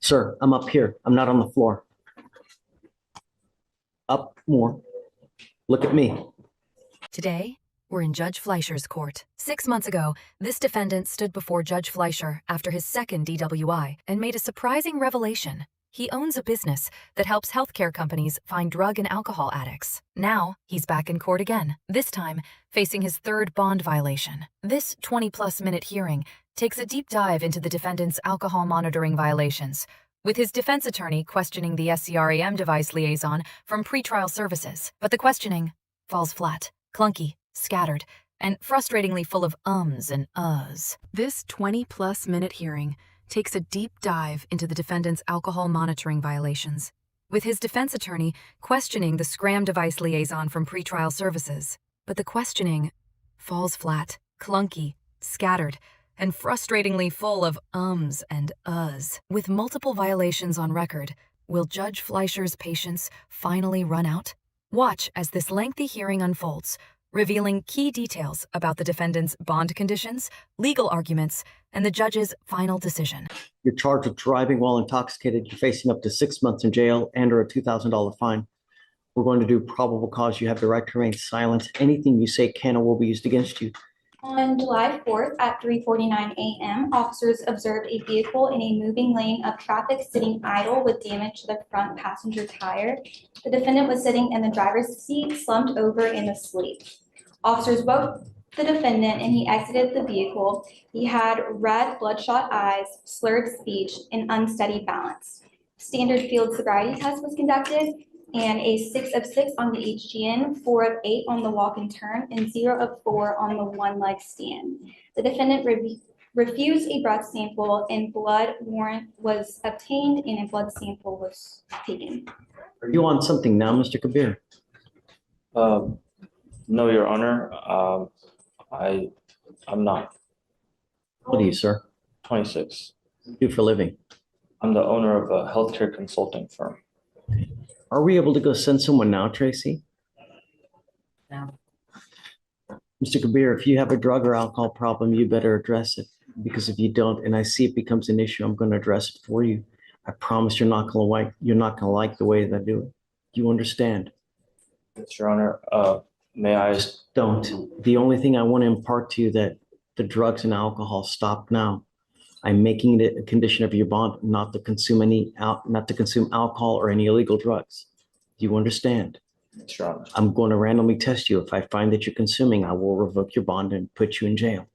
Sir, I'm up here. I'm not on the floor. Up more. Look at me. Today, we're in Judge Fleischer's court. 6 months ago, this defendant stood before Judge Fleischer after his second DWI and made a surprising revelation. He owns a business that helps healthcare companies find drug and alcohol addicts. Now, he's back in court again, this time facing his third bond violation. This 20-plus minute hearing takes a deep dive into the defendant's alcohol monitoring violations, with his defense attorney questioning the SCRAM device liaison from pretrial services. But the questioning falls flat, clunky, scattered, and frustratingly full of ums and uhs. This 20-plus minute hearing takes a deep dive into the defendant's alcohol monitoring violations, with his defense attorney questioning the SCRAM device liaison from pretrial services. But the questioning falls flat, clunky, scattered, and frustratingly full of ums and uhs. With multiple violations on record, will Judge Fleischer's patience finally run out? Watch as this lengthy hearing unfolds, revealing key details about the defendant's bond conditions, legal arguments, and the judge's final decision. You're charged with driving while intoxicated. You're facing up to 6 months in jail and or a $2,000 fine. We're going to do probable cause. You have the right to remain silent. Anything you say can or will be used against you. On July 4th at 3:49 a.m., officers observed a vehicle in a moving lane of traffic sitting idle with damage to the front passenger tire. The defendant was sitting in the driver's seat, slumped over in asleep. Officers woke the defendant and he exited the vehicle. He had red, bloodshot eyes, slurred speech, and unsteady balance. Standard field sobriety test was conducted, and a 6 of 6 on the HGN, 4 of 8 on the walk and turn, and 0 of 4 on the one-leg stand. The defendant refused a breath sample, and blood warrant was obtained, and a blood sample was taken. Are you on something now, Mr. Kabir? No, Your Honor. I'm not. How old are you, sir? 26. What do you do for a living? I'm the owner of a healthcare consulting firm. Are we able to go send someone now, Tracy? No. Mr. Kabir, if you have a drug or alcohol problem, you better address it. Because if you don't, and I see it becomes an issue, I'm going to address it for you. I promise you're not going to like the way that I do it. Do you understand? Yes, Your Honor. May I? Don't. The only thing I want to impart to you that the drugs and alcohol stop now. I'm making it a condition of your bond not to consume alcohol or any illegal drugs. Do you understand? Yes, Your Honor. I'm going to randomly test you. If I find that you're consuming, I will revoke your bond and put you in jail.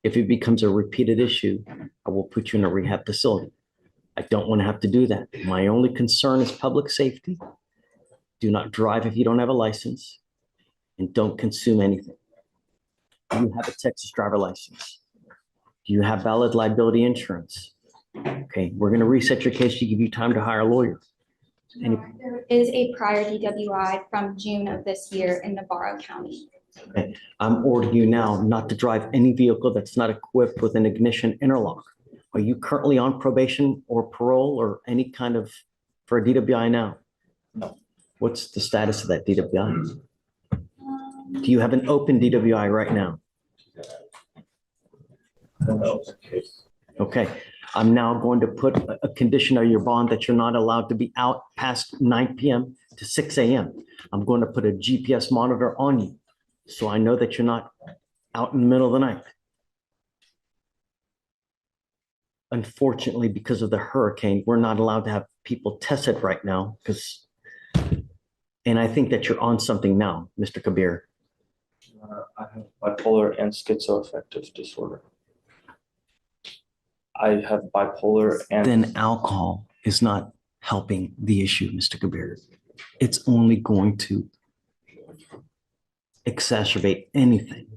If it becomes a repeated issue, I will put you in a rehab facility. I don't want to have to do that. My only concern is public safety. Do not drive if you don't have a license, and don't consume anything. Do you have a Texas driver license? Do you have valid liability insurance? Okay, we're going to reset your case to give you time to hire a lawyer. There is a prior DWI from June of this year in Navarro County. Okay, I'm ordering you now not to drive any vehicle that's not equipped with an ignition interlock. Are you currently on probation or parole or any kind of, for a DWI now? No. What's the status of that DWI? Do you have an open DWI right now? No. Okay, I'm now going to put a condition of your bond that you're not allowed to be out past 9 p.m. to 6 a.m. I'm going to put a GPS monitor on you so I know that you're not out in the middle of the night. Unfortunately, because of the hurricane, we're not allowed to have people tested right now and I think that you're on something now, Mr. Kabir. I have bipolar and schizoaffective disorder. I have bipolar and... Then alcohol is not helping the issue, Mr. Kabir. It's only going to exacerbate anything.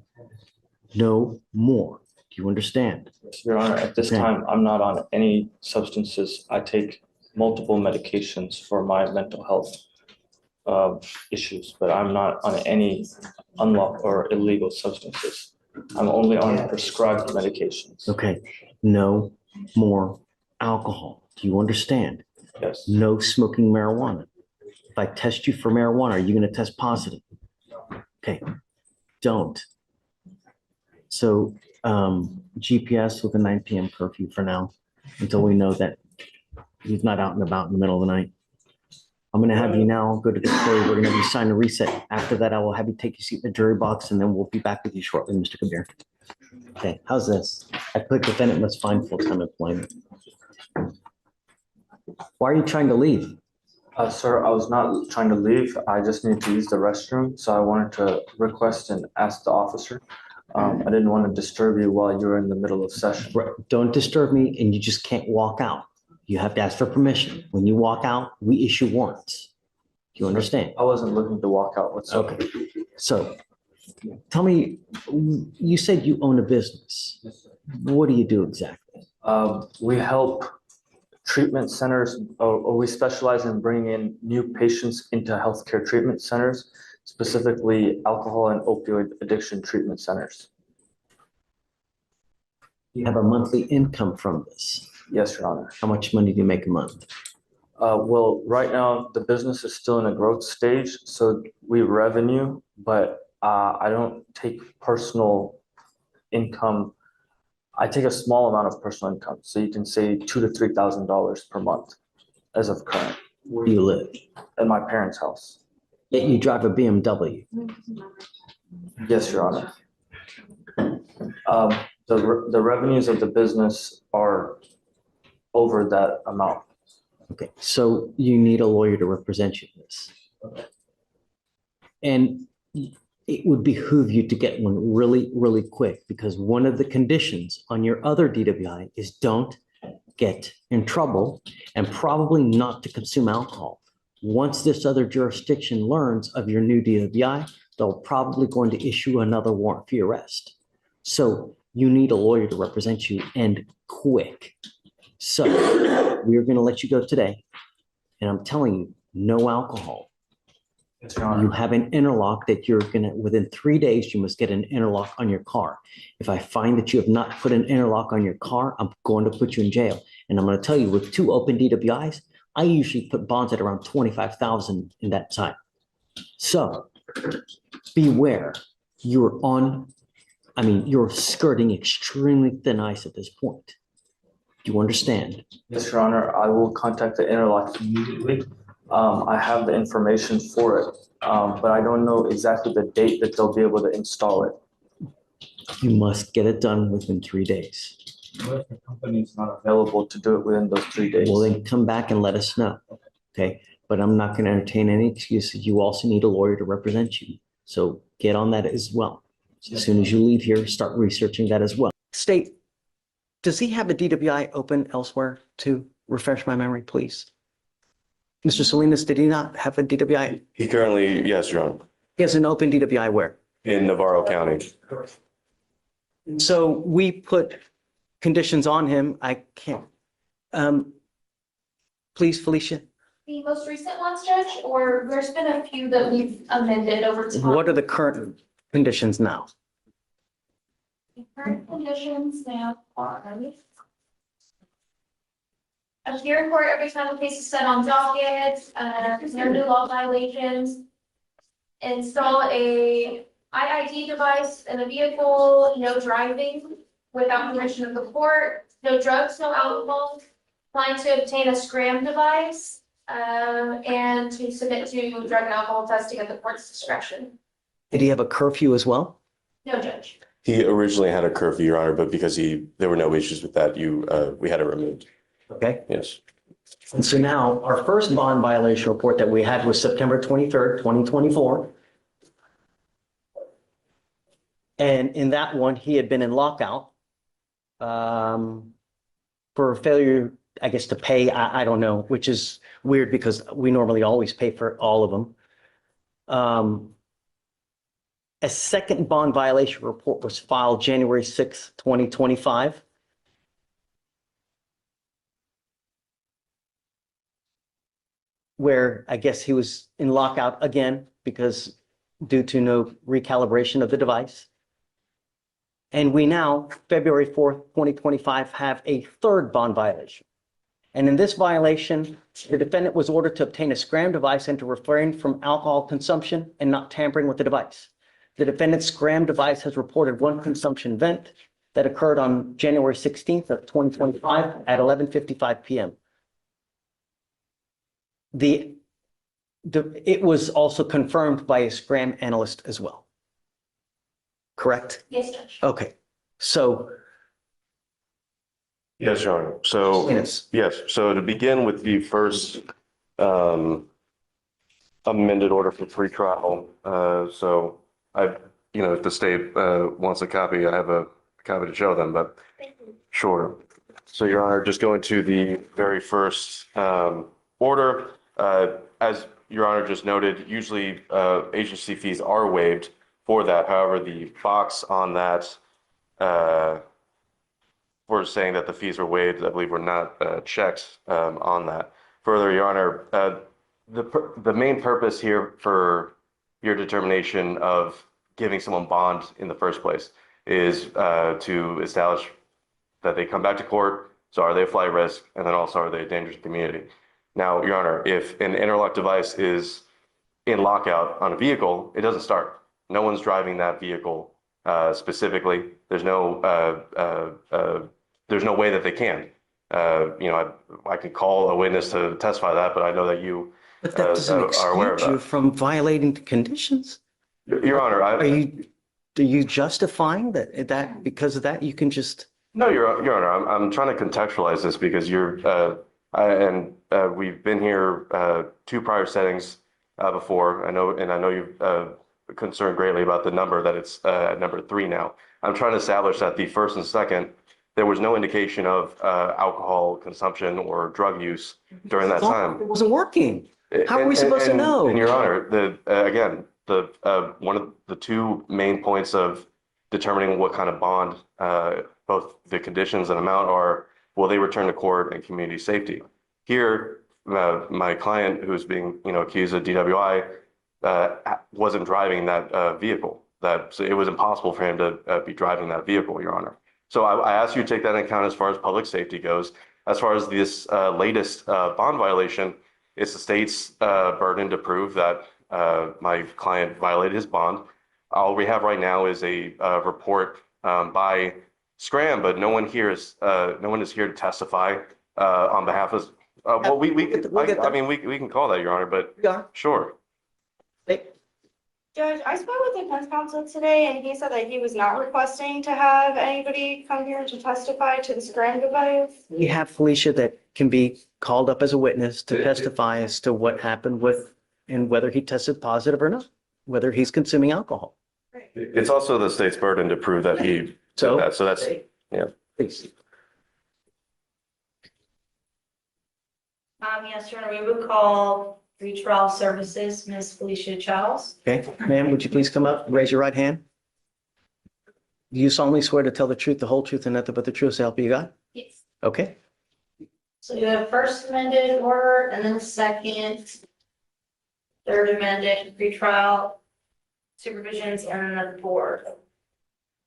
No more. Do you understand? Yes, Your Honor, at this time, I'm not on any substances. I take multiple medications for my mental health issues, but I'm not on any unlawful or illegal substances. I'm only on prescribed medications. Okay, no more alcohol. Do you understand? Yes. No smoking marijuana. If I test you for marijuana, are you going to test positive? Okay, don't. So GPS with a 9 p.m. curfew for now, until we know that He's not out and about in the middle of the night. I'm gonna have you now go to the jury. We're gonna have you sign a reset. After that, I will have you take your seat in the jury box and then we'll be back with you shortly, Mr. Kabir. Okay, how's this? I put defendant must find full-time employment. Why are you trying to leave? Sir, I was not trying to leave. I just need to use the restroom, so I wanted to request and ask the officer. I didn't want to disturb you while you were in the middle of session. Right, don't disturb me and you just can't walk out. You have to ask for permission. When you walk out, we issue warrants. Do you understand? I wasn't looking to walk out whatsoever. Okay, so tell me, you said you own a business. What do you do exactly? We help treatment centers, or we specialize in bringing in new patients into healthcare treatment centers, specifically alcohol and opioid addiction treatment centers. You have a monthly income from this. Yes, Your Honor. How much money do you make a month? Well, right now, the business is still in a growth stage, so we revenue, but I don't take personal income. I take a small amount of personal income, so you can say $2,000 to $3,000 per month as of current. Where do you live? At my parents' house. Yet you drive a BMW. Yes, Your Honor. The revenues of the business are over that amount. Okay, so you need a lawyer to represent you in this. And it would behoove you to get one really, really quick because one of the conditions on your other DWI is don't get in trouble and probably not to consume alcohol. Once this other jurisdiction learns of your new DWI, they'll probably going to issue another warrant for your arrest. So you need a lawyer to represent you and quick. So we're going to let you go today. And I'm telling you, no alcohol. Yes, Your Honor. You have an interlock that you're going to, within 3 days, you must get an interlock on your car. If I find that you have not put an interlock on your car, I'm going to put you in jail. And I'm going to tell you, with 2 open DWIs, I usually put bonds at around $25,000 in that time. So beware, you're skirting extremely thin ice at this point. Do you understand? Yes, Your Honor. I will contact the interlock immediately. I have the information for it, but I don't know exactly the date that they'll be able to install it. You must get it done within 3 days. What if the company is not available to do it within those 3 days? Well, then come back and let us know. Okay, but I'm not going to entertain any excuses. You also need a lawyer to represent you. So get on that as well. As soon as you leave here, start researching that as well. State, does he have a DWI open elsewhere to refresh my memory, please? Mr. Salinas, did he not have a DWI? He currently, yes, Your Honor, He has an open DWI where? in Navarro County. So we put conditions on him. I can't. Please, Felicia, The most recent ones, Judge, or there's been a few that we've amended over time. what are the current conditions now? The current conditions now are appear in court every time the case is set on docket, no new law violations. Install a IID device in the vehicle, no driving without permission of the court, no drugs, no alcohol. Plan to obtain a scram device, and to submit to drug and alcohol testing at the court's discretion. Did he have a curfew as well? No, Judge. He originally had a curfew, Your Honor, but because there were no issues with that, we had it removed. Okay. Yes. And so now our first bond violation report that we had was September 23rd, 2024. And in that one, he had been in lockout for failure, I guess, to pay. I don't know, which is weird because we normally always pay for all of them. A second bond violation report was filed January 6th, 2025. Where I guess he was in lockout again because due to no recalibration of the device. And we now, February 4th, 2025, have a third bond violation. And in this violation, the defendant was ordered to obtain a scram device and to refrain from alcohol consumption and not tampering with the device. The defendant's scram device has reported one consumption event that occurred on January 16th of 2025 at 11:55 p.m. it was also confirmed by a Scram analyst as well. Correct? Yes, Judge. Okay, so Yes, Your Honor. So, Yes. yes, so to begin with the first amended order for pretrial, so if the state wants a copy, I have a copy to show them, but sure. So, Your Honor, just going to the very first order, as Your Honor just noted, usually agency fees are waived for that. However, the box on that for saying that the fees were waived, I believe were not checked on that. Further, Your Honor, the main purpose here for your determination of giving someone bond in the first place is to establish that they come back to court. So are they a flight risk? And then also, are they a danger to the community? Now, Your Honor, if an interlock device is in lockout on a vehicle, it doesn't start. No one's driving that vehicle specifically. There's no way that they can. I can call a witness to testify that, but I know that you but that doesn't are aware of excuse you that. from violating the conditions. Your Honor, Are you justifying that because of that you can just? No, Your Honor, I'm trying to contextualize this because we've been here two prior settings before. I know you've concerned greatly about the number that it's at number 3 now. I'm trying to establish that the first and second, there was no indication of alcohol consumption or drug use during that time. It wasn't working. How are we supposed to know? And Your Honor, again, one of the two main points of determining what kind of bond, both the conditions and amount are, will they return to court and community safety? Here, my client who's being accused of DWI wasn't driving that vehicle. So it was impossible for him to be driving that vehicle, Your Honor. So I ask you to take that into account as far as public safety goes. As far as this latest bond violation, it's the state's burden to prove that my client violated his bond. All we have right now is a report by Scram, but no one is here to testify on behalf of. Well, we can call that, Your Honor, but Yeah. sure. Judge, I spoke with the defense counsel today and he said that he was not requesting to have anybody come here to testify to the Scram device. We have Fleischer that can be called up as a witness to testify as to what happened with and whether he tested positive or not, whether he's consuming alcohol. It's also the state's burden to prove that he did that. So that's, yeah. Please. Yes, Your Honor, we would call pretrial services, Ms. Felicia Charles. Okay, ma'am, would you please come up, raise your right hand? Do you solemnly swear to tell the truth, the whole truth, and nothing but the truth, so help you God? Yes. Okay, So you have first amended order and then second, third amended pretrial supervisions and then the fourth.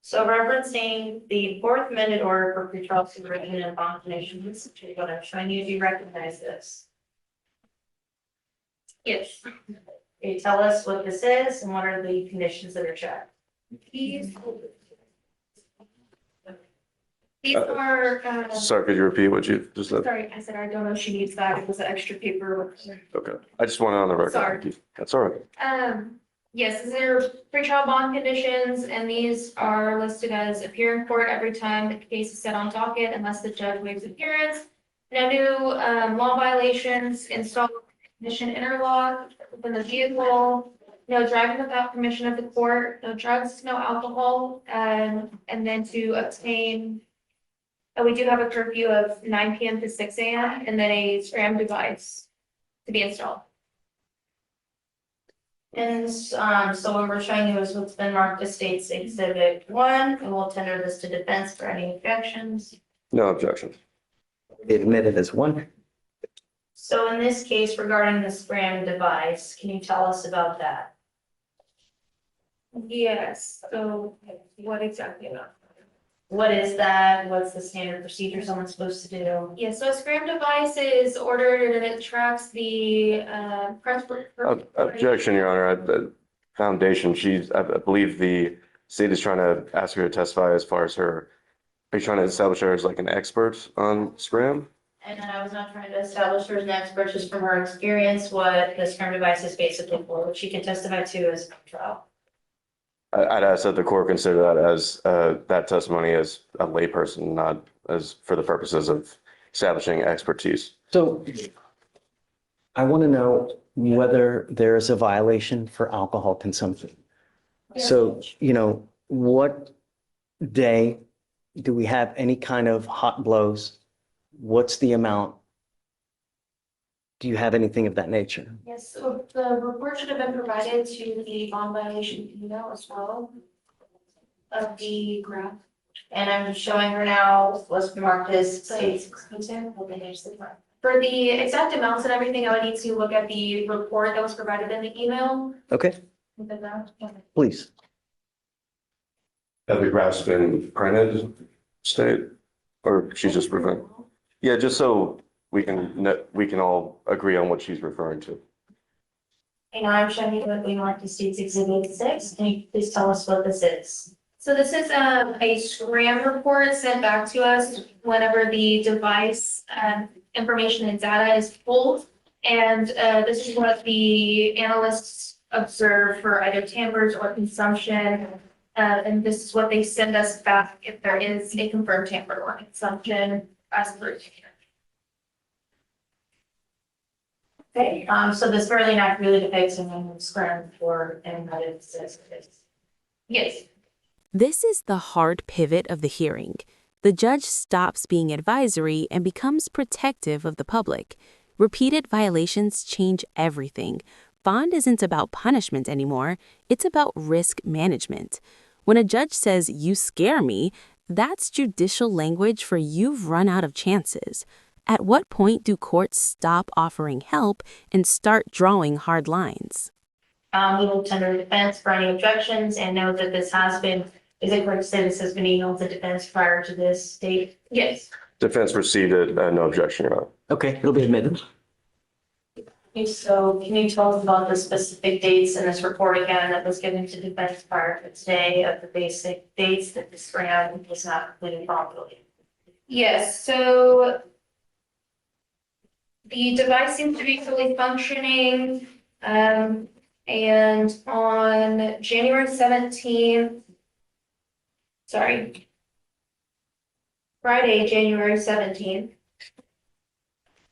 So referencing the fourth amended order for pretrial supervision and bond conditions, what I'm showing you, do you recognize this? Yes. Can you tell us what this is and what are the conditions that are checked? These are, Sorry, could you repeat what you just said? sorry, I said I don't know if she needs that. It was an extra paper. Okay, I just want it on the record. Sorry. That's all right. Yes, these are pretrial bond conditions, and these are listed as appear in court every time the case is set on docket unless the judge waives appearance. No new law violations, install ignition interlock within the vehicle, no driving without permission of the court, no drugs, no alcohol, and then to obtain, we do have a curfew of 9 p.m. to 6 a.m. and then a Scram device to be installed. And so what we're showing you is what's been marked as State's Exhibit 1, and we'll tender this to defense for any objections. No objections. admitted as one. So in this case regarding the Scram device, can you tell us about that? Yes, so what exactly about? What is that? What's the standard procedure someone's supposed to do? Yeah, so a Scram device is ordered and it tracks the press. Objection, Your Honor. The foundation, I believe the state is trying to ask her to testify as far as her, are you trying to establish her as like an expert on Scram? And then I was not trying to establish her as an expert, just from her experience, what the scrum device is basically for, which she can testify to as a trial. I'd ask that the court consider that as, that testimony as a layperson, not as for the purposes of establishing expertise. So I want to know whether there is a violation for alcohol consumption. So, what day do we have any kind of hot blows? What's the amount? Do you have anything of that nature? Yes, so the report should have been provided to the bond violation email as well of the graph. And I'm showing her now what's marked as states. For the exact amounts and everything, I would need to look at the report that was provided in the email. Okay, please. Have the graphs been printed, state, or she's just referring? Yeah, just so we can all agree on what she's referring to. And now I'm showing you what we marked as states exhibit 6. Can you please tell us what this is? So this is a scram report sent back to us whenever the device information and data is pulled. And this is what the analysts observe for either tampers or consumption. And this is what they send us back if there is a confirmed tamper or consumption as per. Okay, so this really not really depicts a scram for anybody that says it is. Yes. This is the hard pivot of the hearing. The judge stops being advisory and becomes protective of the public. Repeated violations change everything. Bond isn't about punishment anymore, it's about risk management. When a judge says, "You scare me," that's judicial language for you've run out of chances. At what point do courts stop offering help and start drawing hard lines? We will tender defense for any objections and note that this has been, is it correct to say this has been emailed to defense prior to this date? Yes. Defense received it, no objection, Your Honor. Okay, it'll be admitted. Okay, so can you tell us about the specific dates in this report again that was given to defense prior to today of the basic dates that the scram was not completed properly? Yes, so the device seems to be fully functioning. And on January 17th, Friday, January 17th,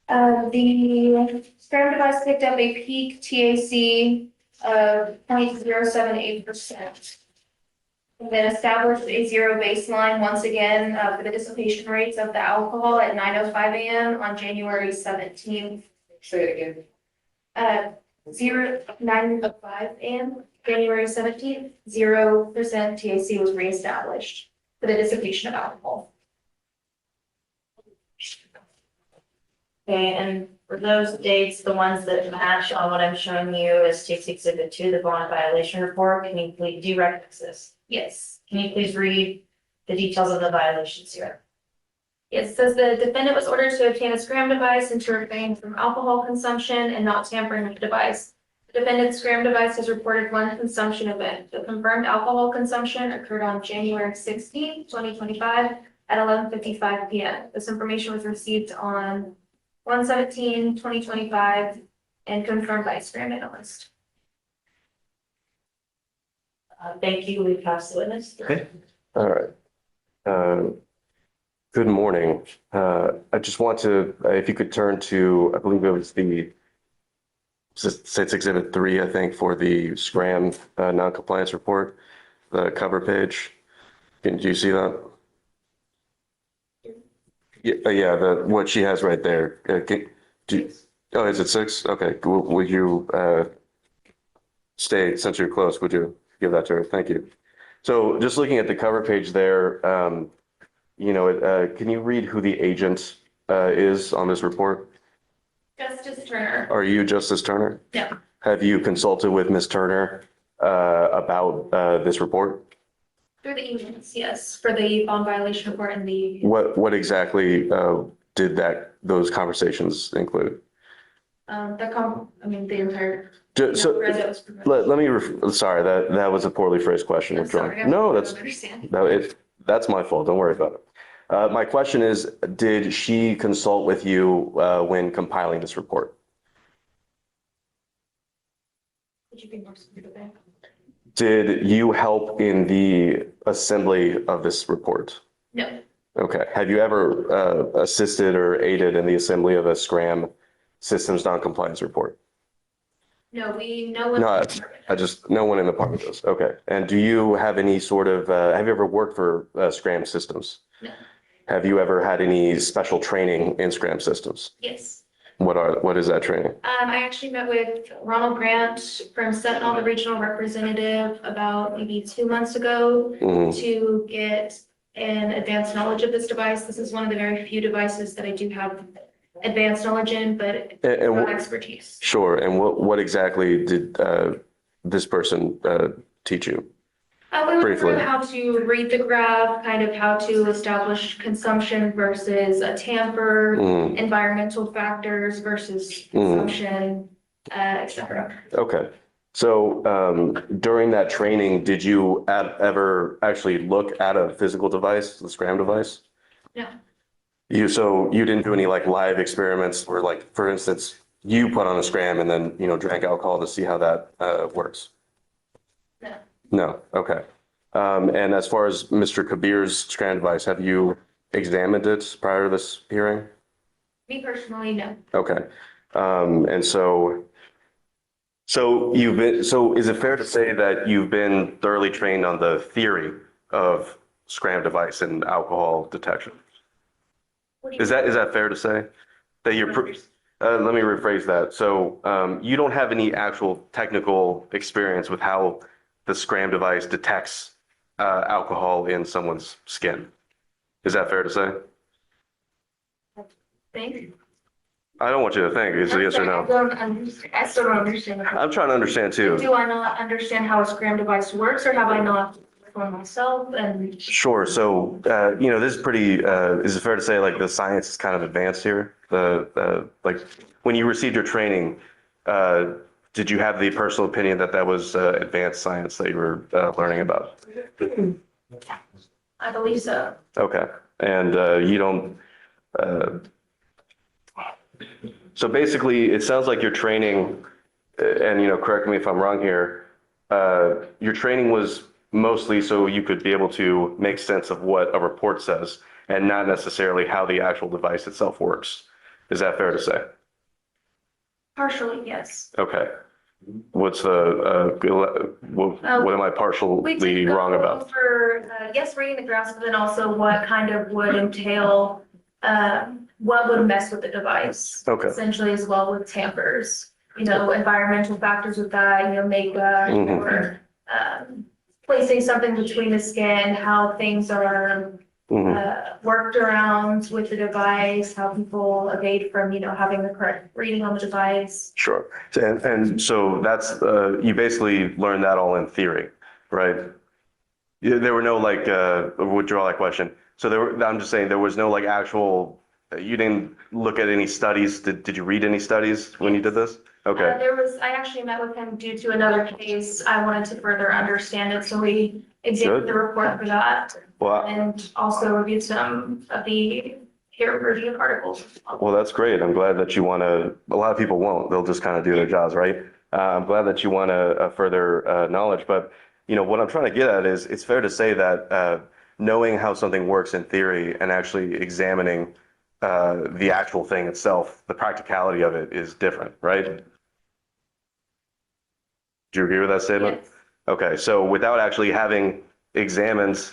the scram device picked up a peak TAC of 0.078%. And then established a zero baseline once again for the dissipation rates of the alcohol at 9:05 a.m. on January 17th. Say it again. 9:05 a.m. January 17th, 0% TAC was reestablished for the dissipation of alcohol. Okay, and for those dates, the ones that match on what I'm showing you as State's Exhibit 2, the bond violation report, can you please, do you recognize this? Yes. Can you please read the details of the violations here? It says the defendant was ordered to obtain a scram device and to refrain from alcohol consumption and not tampering with the device. The defendant's scram device has reported one consumption event. The confirmed alcohol consumption occurred on January 16, 2025 at 11:55 p.m. This information was received on 1/17/2025 and confirmed by a scram analyst. Thank you. We pass the witness. Okay. All right. Good morning. I just want to, if you could turn to, I believe it was the State's Exhibit 3, I think, for the scram non-compliance report, the cover page. Do you see that? Yeah, what she has right there. Oh, is it 6? Okay. Would you stay, since you're close, would you give that to her? Thank you. So just looking at the cover page there, can you read who the agent is on this report? Justice Turner. Are you Justice Turner? No. Have you consulted with Ms. Turner about this report? Through the emails, yes, for the bond violation report and the. What exactly did those conversations include? The entire. So that was provided. let me, sorry, that was a poorly phrased question. I'm sorry, No, I don't understand. that's my fault. Don't worry about it. My question is, did she consult with you when compiling this report? Would you be more specific? Did you help in the assembly of this report? No, Okay. Have you ever assisted or aided in the assembly of a SCRAM systems noncompliance report? no, no one. No, no one in the department does. Okay. And do you have any sort of, have you ever worked for SCRAM systems? No. Have you ever had any special training in SCRAM systems? Yes. What is that training? I actually met with Ronald Grant from Sentinel, the regional representative, about maybe 2 months ago Mhm. to get an advanced knowledge of this device. This is one of the very few devices that I do have advanced knowledge in, but And not expertise. Sure. And what exactly did this person teach you? We went Briefly. through how to read the graph, kind of how to establish consumption versus a tamper, Mhm. environmental factors versus consumption, et cetera. Okay. So during that training, did you ever actually look at a physical device, the SCRAM device? No. So you didn't do any like live experiments where, like, for instance, you put on a SCRAM and then, drank alcohol to see how that works? No. No. Okay. And as far as Mr. Kabir's SCRAM device, have you examined it prior to this hearing? Me personally, no. Okay. And so is it fair to say that you've been thoroughly trained on the theory of SCRAM device and alcohol detection? What do you Is that fair to say? That let me rephrase that. So you don't have any actual technical experience with how the SCRAM device detects alcohol in someone's skin. Is that fair to say? think? I don't want you to think. It's a yes or no. I still don't understand. I'm trying to understand too. Do I not understand how a SCRAM device works, or have I not for myself? And Sure. So, this is pretty, is it fair to say like the science is kind of advanced here? Like when you received your training, did you have the personal opinion that that was advanced science that you were learning about? I believe so. Okay. And you don't, so basically it sounds like your training, and, correct me if I'm wrong here, your training was mostly so you could be able to make sense of what a report says and not necessarily how the actual device itself works. Is that fair to say? Partially, yes. Okay. What's what am I We partially did go wrong about? over, yes, reading the graphs, but then also what kind of would entail, what would mess with the device. Okay. Essentially, as well with tampers, environmental factors with that, makeup Mhm. or placing something between the skin, how things are worked around with the device, how people evade from, having the correct reading on the device. Sure. And so that's, you basically learned that all in theory, right? There were no like, withdraw that question. So I'm just saying there was no like actual, you didn't look at any studies. Did you read any studies when you did this? Okay. I actually met with him due to another case. I wanted to further understand it, so we examined Good. the report for that. Well, And also reviewed some of the peer reviewed articles. Well, that's great. I'm glad that you want to, a lot of people won't, they'll just kind of do their jobs, right? I'm glad that you want a further knowledge, but what I'm trying to get at is it's fair to say that knowing how something works in theory and actually examining the actual thing itself, the practicality of it is different, right? Do you agree with that statement? Yes. Okay, so without actually having examined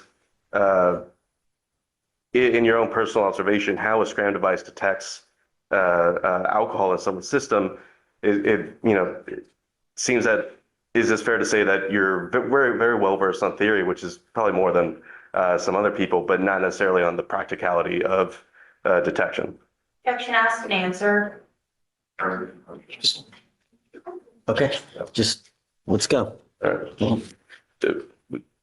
in your own personal observation, how a SCRAM device detects alcohol in someone's system, it seems that, is this fair to say that you're very, very well versed on theory, which is probably more than some other people, but not necessarily on the practicality of detection? Question asked and answered. Okay, just, let's go. All right.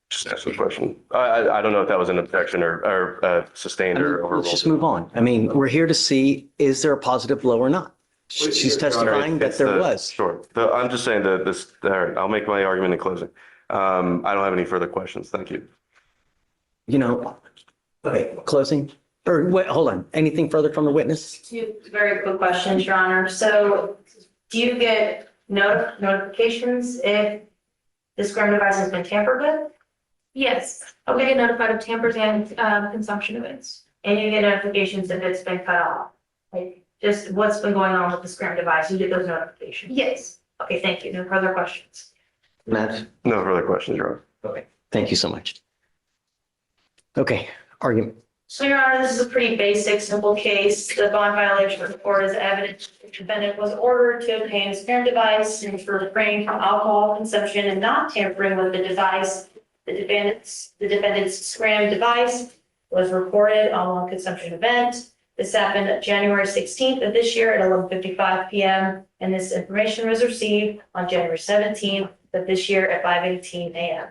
Just ask the question. I don't know if that was an objection or sustained or Let's just overruled. move on. I mean, we're here to see, is there a positive blow or not? She's testifying that there was. Sure. I'm just saying that all right, I'll make my argument in closing. I don't have any further questions. Thank you. Okay, closing. Or wait, hold on. Anything further from the witness? Two very quick questions, Your Honor. So do you get notifications if the scrum device has been tampered with? Yes, we get notified of tampers and consumption events. And you get notifications if it's been cut off? Like, just what's been going on with the scrum device? You get those notifications? Yes. Okay, thank you. No further questions. Matt? No further questions, Your Honor. Okay. Thank you so much. Okay, argument. So, Your Honor, this is a pretty basic, simple case. The bond violation report is evidence the defendant was ordered to obtain a scrum device and to refrain from alcohol consumption and not tampering with the device. The defendant's scram device was reported on one consumption event. This happened January 16th of this year at 11:55 p.m. And this information was received on January 17th of this year at 5:18 a.m.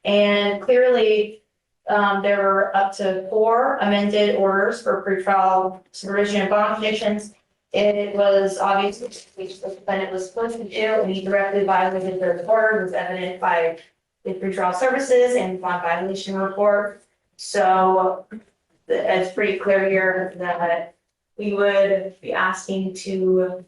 And clearly, there were up to 4 amended orders for pretrial supervision and bond conditions. It was obvious which the defendant was supposed to do, and he directly violated their order, was evident by the pretrial services and bond violation report. So it's pretty clear here that we would be asking to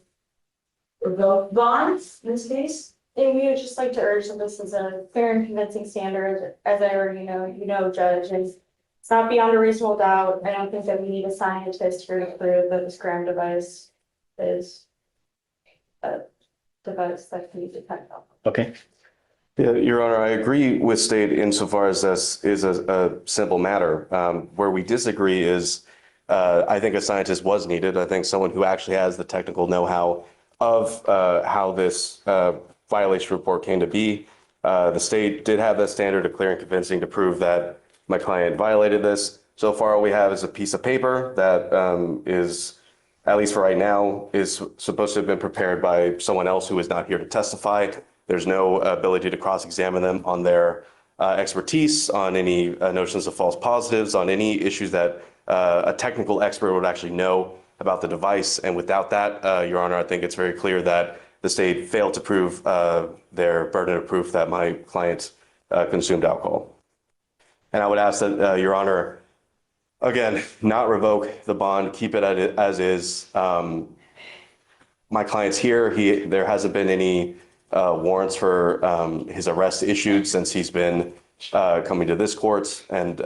revoke bonds in this case. And we would just like to urge that this is a fair and convincing standard, as I already know, Judge, and it's not beyond a reasonable doubt. I don't think that we need a scientist here to prove that the scram device is a device that can be detected. Okay. Yeah, Your Honor, I agree with State insofar as this is a simple matter. Where we disagree is, I think a scientist was needed. I think someone who actually has the technical know-how of how this violation report came to be. The state did have that standard of clear and convincing to prove that my client violated this. So far, all we have is a piece of paper that is, at least for right now, is supposed to have been prepared by someone else who is not here to testify. There's no ability to cross-examine them on their expertise, on any notions of false positives, on any issues that a technical expert would actually know about the device. And without that, Your Honor, I think it's very clear that the state failed to prove their burden of proof that my client consumed alcohol. And I would ask that, Your Honor, again, not revoke the bond, keep it as is. My client's here. There hasn't been any warrants for his arrest issued since he's been coming to this court. And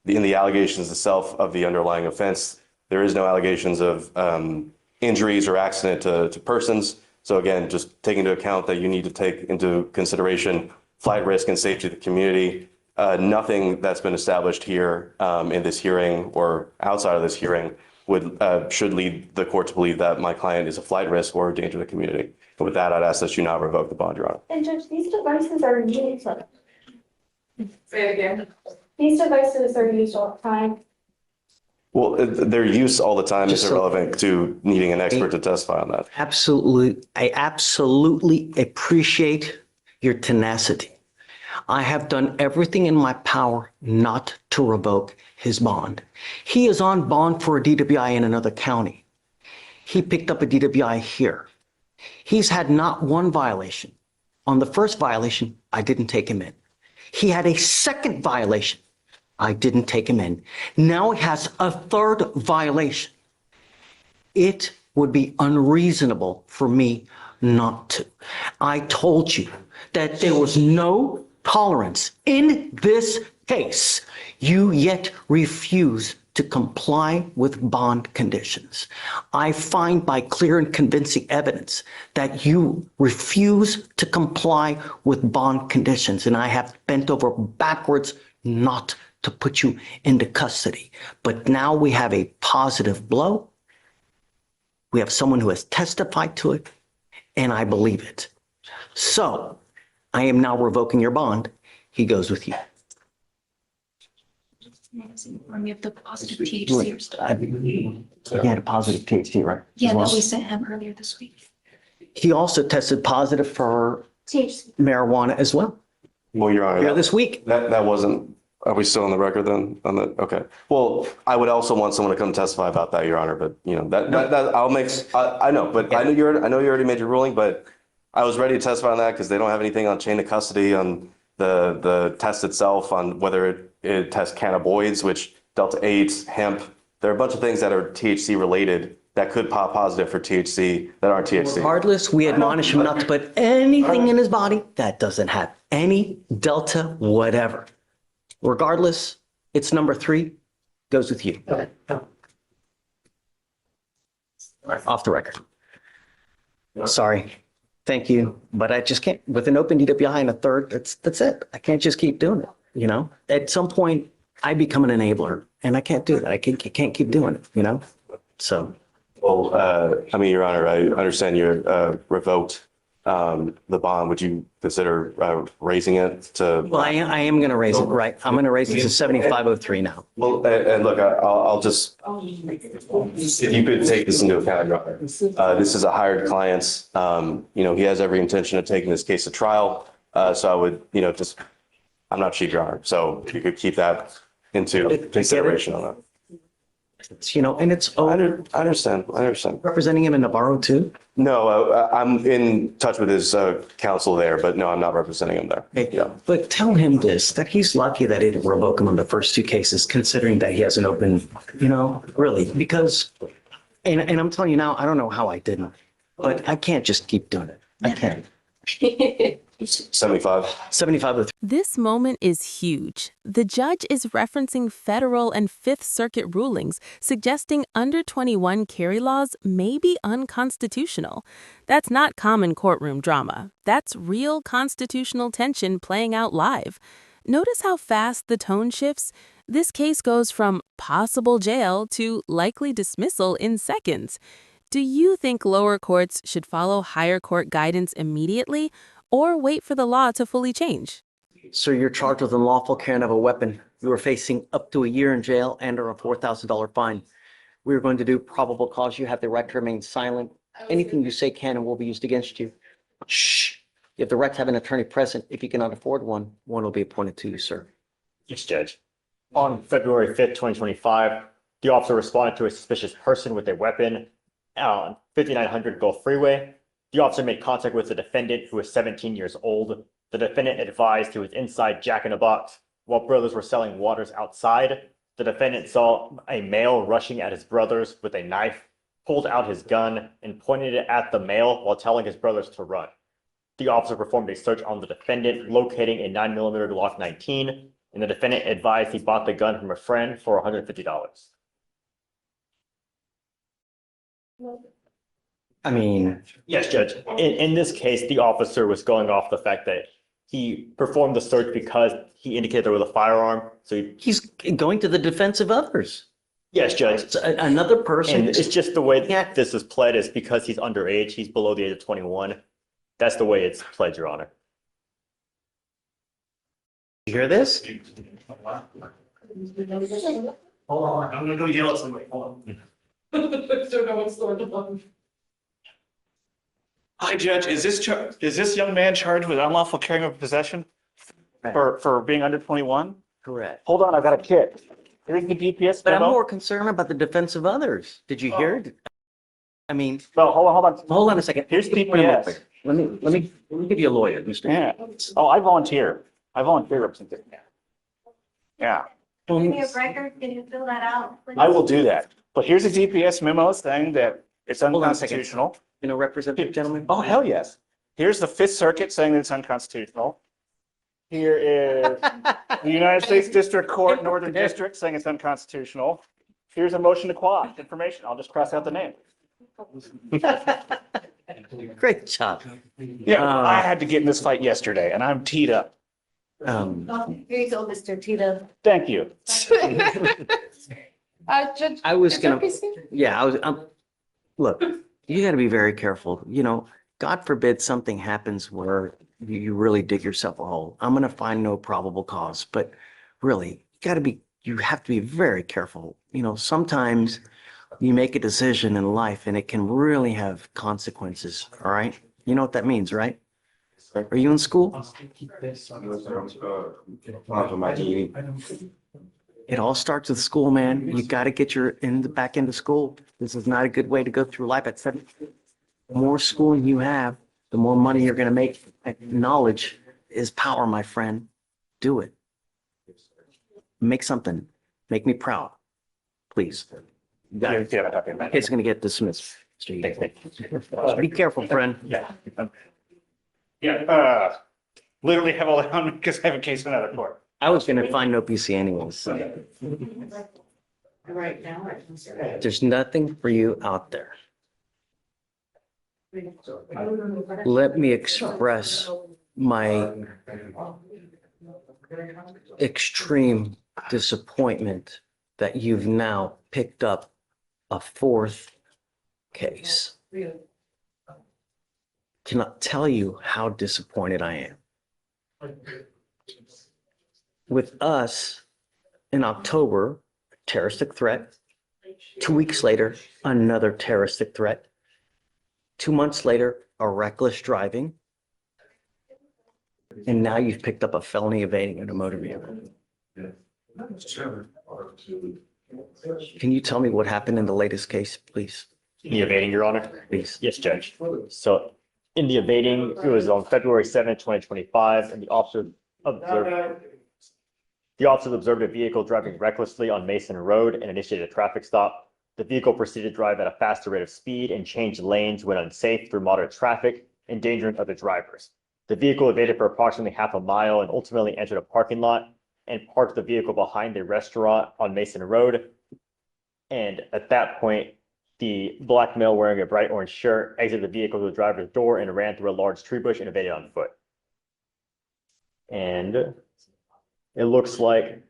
in the allegations itself of the underlying offense, there is no allegations of injuries or accident to persons. So again, just taking into account that you need to take into consideration flight risk and safety of the community. Nothing that's been established here in this hearing or outside of this hearing should lead the court to believe that my client is a flight risk or a danger to the community. And with that, I'd ask that you not revoke the bond, Your Honor. And Judge, these devices are used. Say it again. These devices are used all the time. Well, their use all the time is Just so- irrelevant to needing an expert to testify on that. Absolutely. I absolutely appreciate your tenacity. I have done everything in my power not to revoke his bond. He is on bond for a DWI in another county. He picked up a DWI here. He's had not one violation. On the first violation, I didn't take him in. He had a second violation. I didn't take him in. Now he has a third violation. It would be unreasonable for me not to. I told you that there was no tolerance in this case. You yet refuse to comply with bond conditions. I find by clear and convincing evidence that you refuse to comply with bond conditions, and I have bent over backwards not to put you into custody. But now we have a positive blow. We have someone who has testified to it, and I believe it. So I am now revoking your bond. He goes with you. When we have the positive THC or stuff. He had a positive THC, right? Yeah, As well? that we sent him earlier this week. He also tested positive for THC. marijuana as well. Well, Your Honor, Here this week. that wasn't, are we still on the record then? On the, okay. Well, I would also want someone to come testify about that, Your Honor, but you know, that I'll make, I know, but I know you already made your ruling, but I was ready to testify on that because they don't have anything on chain of custody on the test itself, on whether it tests cannabinoids, which Delta 8, hemp. There are a bunch of things that are THC related that could pop positive for THC that aren't THC. Regardless, we admonish him not to put anything in his body that doesn't have any Delta whatever. Regardless, it's number 3, goes with you. Off the record. Sorry. Thank you. But I just can't, with an open DWI and a third, that's it. I can't just keep doing it. You know, at some point I become an enabler and I can't do that. I can't keep doing it, you know? So. Well, I mean, Your Honor, I understand you're revoked the bond. Would you consider raising it to? Well, I am going to raise it, right? I'm going to raise it to 7503 now. Well, and look, I'll just, if you could take this into account, Your Honor. This is a hired client. You know, he has every intention of taking this case to trial. So I would, you know, just, I'm not Chief Your Honor. So if you could keep that into consideration on that. It's, you know, and it's I understand. representing him in Navarro too. No, I'm in touch with his counsel there, but no, I'm not representing him there. Okay. Yeah. But tell him this, that he's lucky that they didn't revoke him on the first 2 cases, considering that he has an open, you know, really, because, and I'm telling you now, I don't know how I didn't, but I can't just keep doing it. I can't. 75. This moment is huge. The judge is referencing federal and Fifth Circuit rulings suggesting under 21 carry laws may be unconstitutional. That's not common courtroom drama. That's real constitutional tension playing out live. Notice how fast the tone shifts? This case goes from possible jail to likely dismissal in seconds. Do you think lower courts should follow higher court guidance immediately or wait for the law to fully change? So you're charged with unlawful carrying of a weapon. You are facing up to a year in jail and or a $4,000 fine. We're going to do probable cause. You have the right to remain silent. Anything you say can and will be used against you. Shh. You have the right to have an attorney present. If you cannot afford one will be appointed to you, sir. Yes, Judge. On February 5th, 2025, the officer responded to a suspicious person with a weapon on 5900 Gulf Freeway. The officer made contact with the defendant, who was 17 years old. The defendant advised he was inside Jack in a Box while brothers were selling waters outside. The defendant saw a male rushing at his brothers with a knife, pulled out his gun, and pointed it at the male while telling his brothers to run. The officer performed a search on the defendant, locating a 9mm Glock 19, and the defendant advised he bought the gun from a friend for $150. I mean, Yes, Judge. In this case, the officer was going off the fact that he performed the search because he indicated there was a firearm. So he's going to the defense of others. Yes, Judge. It's another person. And it's just the way this is pled is because he's underage. He's below the age of 21. That's the way it's pled, Your Honor. You hear this? Hold on. I'm going to go yell at somebody. Hold on. Don't know what's going on. Hi, Judge. Is this young man charged with unlawful carrying of possession for being under 21? Correct. Hold on, I've got a kit. Here's the GPS But I'm memo. more concerned about the defense of others. Did you hear it? I mean, No, hold on. hold on a second. Here's Wait a minute. GPS. Let me give you a lawyer, Mr. Yeah. Oh, I volunteer. I volunteer representation. Yeah, Give me a record, can you fill that out? please? I will do that. But here's a GPS memo saying that it's Hold on a second. unconstitutional. You know, representative gentleman? Oh, hell yes. Here's the Fifth Circuit saying that it's unconstitutional. Here is the United States District Court, Northern District, saying it's unconstitutional. Here's a motion to quash information. I'll just cross out the name. Great job. Yeah, I had to get in this fight yesterday and I'm teed up. Here you go, Mr. Tito. Thank you. Judge. I was is there gonna, a PC? yeah, look, you gotta be very careful. You know, God forbid something happens where you really dig yourself a hole. I'm gonna find no probable cause, but really, you have to be very careful. You know, sometimes you make a decision in life and it can really have consequences, all right? You know what that means, right? Are you in school? It all starts with school, man. You got to get back into school. This is not a good way to go through life at 7. The more schooling you have, the more money you're going to make. Knowledge is power, my friend. Do it. Make something. Make me proud, please. Yeah, yeah, I'm talking about. It's gonna get dismissed. Mr. Egan. Be careful, friend. Yeah. Yeah, literally have all that on because I have a case in another court. I was gonna find no PC anyways. So Right now, I consider. there's nothing for you out there. Let me express my extreme disappointment that you've now picked up a fourth case. Cannot tell you how disappointed I am. With us in October, terroristic threat. 2 weeks later, another terroristic threat. 2 months later, a reckless driving. And now you've picked up a felony evading in a motor vehicle. Can you tell me what happened in the latest case, please? The evading, Your Honor? Please. Yes, Judge. So in the evading, it was on February 7th, 2025, and the officers observed a vehicle driving recklessly on Mason Road and initiated a traffic stop. The vehicle proceeded to drive at a faster rate of speed and changed lanes when unsafe through moderate traffic, endangering other drivers. The vehicle evaded for approximately half a mile and ultimately entered a parking lot and parked the vehicle behind a restaurant on Mason Road. And at that point, the black male wearing a bright orange shirt exited the vehicle to the driver's door and ran through a large tree bush and evaded on foot. And it looks like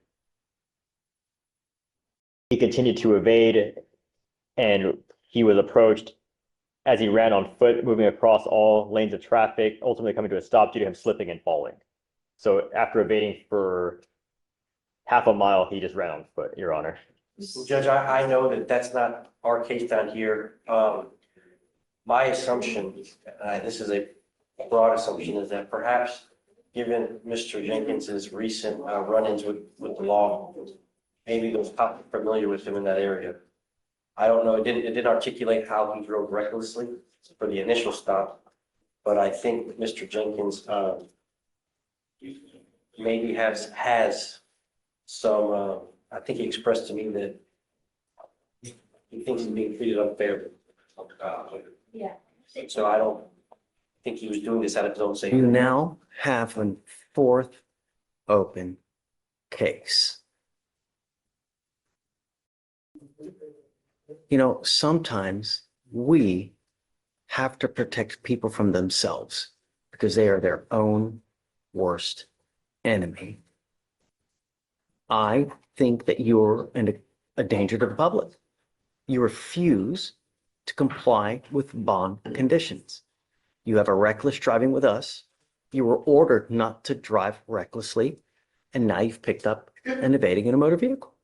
he continued to evade, and he was approached as he ran on foot, moving across all lanes of traffic, ultimately coming to a stop due to him slipping and falling. So after evading for half a mile, he just ran on foot, Your Honor. Judge, I know that that's not our case down here. My assumption, this is a broad assumption, is that perhaps given Mr. Jenkins's recent run-ins with the law, maybe those cops are familiar with him in that area. I don't know, it didn't articulate how he drove recklessly for the initial stop, but I think Mr. Jenkins maybe has some, I think he expressed to me that he thinks he's being treated unfairly. Yeah. So I don't think he was doing this out of his own safety. You now have a fourth open case. You know, sometimes we have to protect people from themselves because they are their own worst enemy. I think that you're a danger to the public. You refuse to comply with bond conditions. You have a reckless driving with us. You were ordered not to drive recklessly, and now you've picked up an evading in a motor vehicle.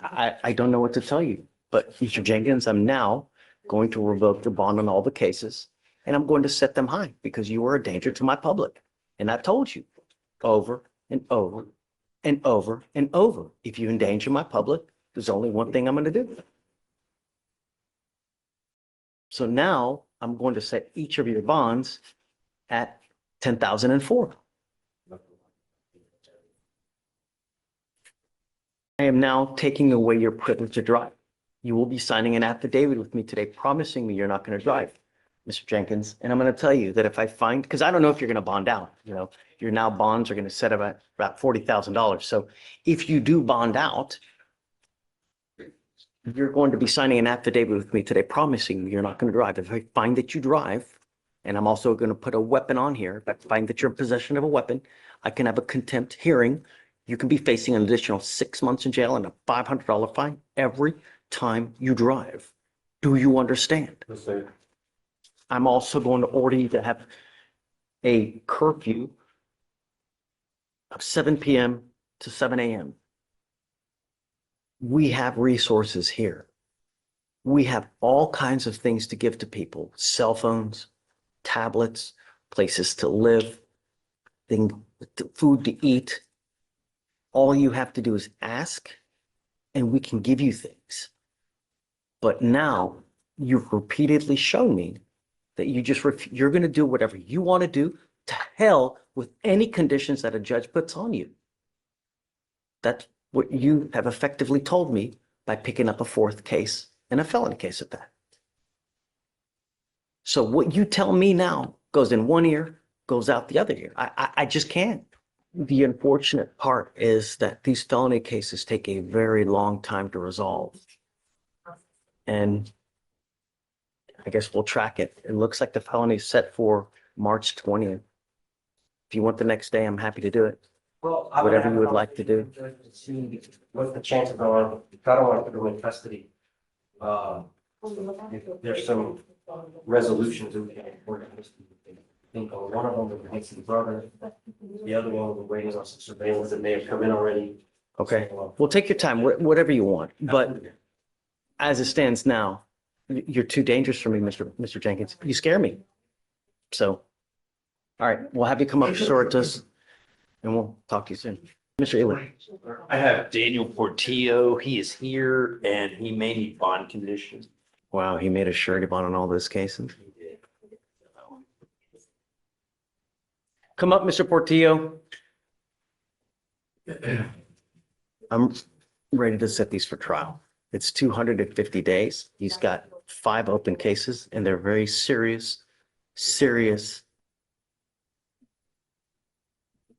I don't know what to tell you, but Mr. Jenkins, I'm now going to revoke your bond on all the cases, and I'm going to set them high because you are a danger to my public. And I've told you over and over and over and over, if you endanger my public, there's only one thing I'm going to do. So now I'm going to set each of your bonds at 10,004. I am now taking away your privilege to drive. You will be signing an affidavit with me today promising me you're not going to drive, Mr. Jenkins. And I'm going to tell you that if I find, because I don't know if you're going to bond out, you know, your now bonds are going to set about $40,000. So if you do bond out, you're going to be signing an affidavit with me today promising me you're not going to drive. If I find that you drive, and I'm also going to put a weapon on here, if I find that you're in possession of a weapon, I can have a contempt hearing. You can be facing an additional 6 months in jail and a $500 fine every time you drive. Do you understand? Yes, sir. I'm also going to order you to have a curfew of 7 p.m. to 7 a.m. We have resources here. We have all kinds of things to give to people: cell phones, tablets, places to live, food to eat. All you have to do is ask, and we can give you things. But now you've repeatedly shown me that you're going to do whatever you want to do to hell with any conditions that a judge puts on you. That's what you have effectively told me by picking up a fourth case and a felony case at that. So what you tell me now goes in one ear, goes out the other ear. I just can't. The unfortunate part is that these felony cases take a very long time to resolve. And I guess we'll track it. It looks like the felony is set for March 20th. If you want the next day, I'm happy to do it. Well, Whatever you would like to do. See what the chances are, I don't want to put them in custody. If there's some resolutions that we can work on. I think one of them was against the brother, the other one was waiting on some surveillance that may have come in already. Okay, So, well, take your time, whatever you want. But as it stands now, you're too dangerous for me, Mr. Jenkins. You scare me. So, all right, we'll have you come up short to us and we'll talk to you soon. Mr. Ely. I have Daniel Portillo. He is here and he may need bond conditions. Wow, he made a surety bond on all those cases. Come up, Mr. Portillo. I'm ready to set these for trial. It's 250 days. He's got 5 open cases and they're very serious.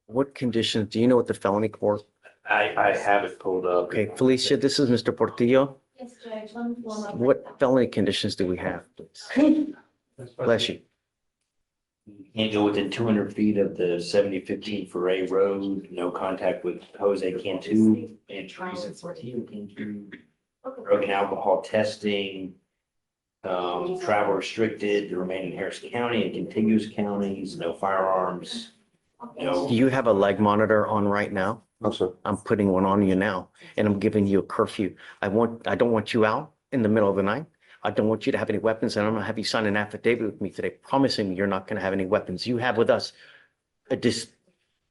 What conditions, do you know what the felony court? I have it pulled up. Okay, Felicia, this is Mr. Portillo. Yes, Judge, let me pull them up. What felony conditions do we have, please? Bless you. Can't go within 200 feet of the 7015 Foray Road, no contact with Jose Cantu and Teresa Portillo Cantu. Drug and alcohol testing, travel restricted, the remaining Harris County and contiguous counties, no firearms. No. Do you have a leg monitor on right now? No, sir. I'm putting one on you now and I'm giving you a curfew. I don't want you out in the middle of the night. I don't want you to have any weapons and I'm gonna have you sign an affidavit with me today, promising me you're not gonna have any weapons. You have with us a